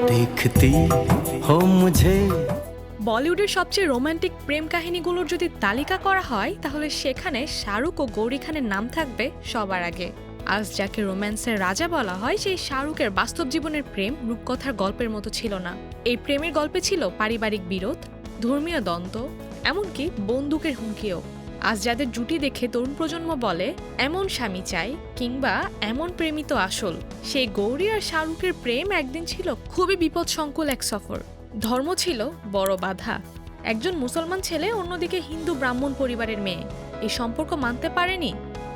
देखती हो मुझे। বলিউডের সবচেয়ে রোমান্টিক প্রেম কাহিনীগুলোর যদি তালিকা করা হয় তাহলে সেখানে শাহরুখ ও গৌরী খানের নাম থাকবে সবার আগে। আজ যাকে রোম্যান্সের রাজা বলা হয় সেই শাহরুখের বাস্তব জীবনের প্রেম রূপকথার গল্পের মতো ছিল না। এই প্রেমের গল্পে ছিল পারিবারিক বিরোধ, ধর্মীয় দ্বন্দ্ব, এমনকি বন্দুকের হুমকিও। আজ যাদের জুটি দেখে তরুণ প্রজন্ম বলে এমন স্বামী চাই কিংবা এমন প্রেমিত আসল, সেই গৌরী আর শাহরুখের প্রেম একদিন ছিল খুবই বিপদসংকুল এক সফর। ধর্ম ছিল বড় বাধা। একজন মুসলমান ছেলে, অন্যদিকে হিন্দু ব্রাহ্মণ পরিবারের মেয়ে। এই সম্পর্ক মানতে পারেনি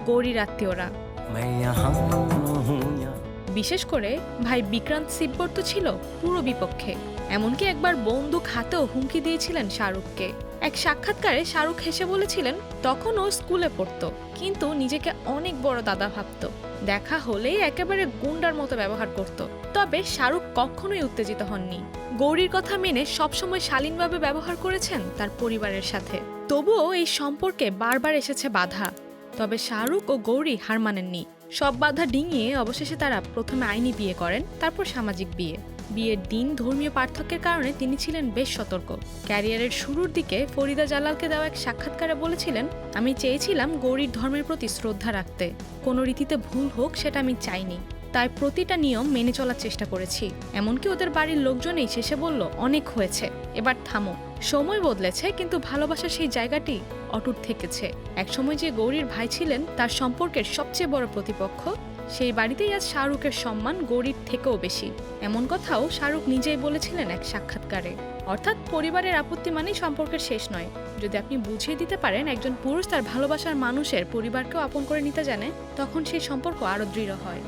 গৌরীর আত্মীয়রা। বিশেষ করে ভাই বিক্রান্ত সিব্বর্ত ছিল পুরো বিপক্ষে। এমনকি একবার বন্দুক হাতেও হুমকি দিয়েছিলেন শাহরুখকে। এক সাক্ষাৎকারে শাহরুখ হেসে বলেছিলেন তখন ও স্কুলে পড়তো, কিন্তু নিজেকে অনেক বড় দাদা ভাবতো। দেখা হলেই একেবারে গুন্ডার মতো ব্যবহার করত। তবে শাহরুখ কখনোই উত্তেজিত হননি। গৌরীর কথা মেনে সবসময় শালীনভাবে ব্যবহার করেছেন তার পরিবারের সাথে। তবুও এই সম্পর্কে বারবার এসেছে বাধা। তবে শাহরুখ ও গৌরী হার মানেননি। সব বাধা ডিঙিয়ে অবশেষে তারা প্রথমে আইনি বিয়ে করেন, তারপর সামাজিক বিয়ে। বিয়ের দিন ধর্মীয় পার্থক্যের কারণে তিনি ছিলেন বেশ সতর্ক। ক্যারিয়ারের শুরুর দিকে ফরিদা জালালকে দেওয়া এক সাক্ষাৎকারে বলেছিলেন, আমি চেয়েছিলাম গৌরীর ধর্মের প্রতি শ্রদ্ধা রাখতে। কোনো রীতিতে ভুল হোক সেটা আমি চাইনি, তাই প্রতিটা নিয়ম মেনে চলার চেষ্টা করেছি। এমনকি ওদের বাড়ির লোকজনই শেষে বলল অনেক হয়েছে, এবার থামো। সময় বদলেছে কিন্তু ভালোবাসার সেই জায়গাটি অটুট থেকেছে। একসময় যে গৌরীর ভাই ছিলেন তার সম্পর্কের সবচেয়ে বড় প্রতিপক্ষ, সেই বাড়িতেই আজ শাহরুখের সম্মান গৌরীর থেকেও বেশি। এমন কথাও শাহরুখ নিজেই বলেছিলেন এক সাক্ষাৎকারে। অর্থাৎ পরিবারের আপত্তি মানেই সম্পর্কের শেষ নয়। যদি আপনি বুঝিয়ে দিতে পারেন একজন পুরুষ তার ভালোবাসার মানুষের পরিবারকেও আপন করে নিতে জানে, তখন সেই সম্পর্ক আরো দৃঢ় হয়।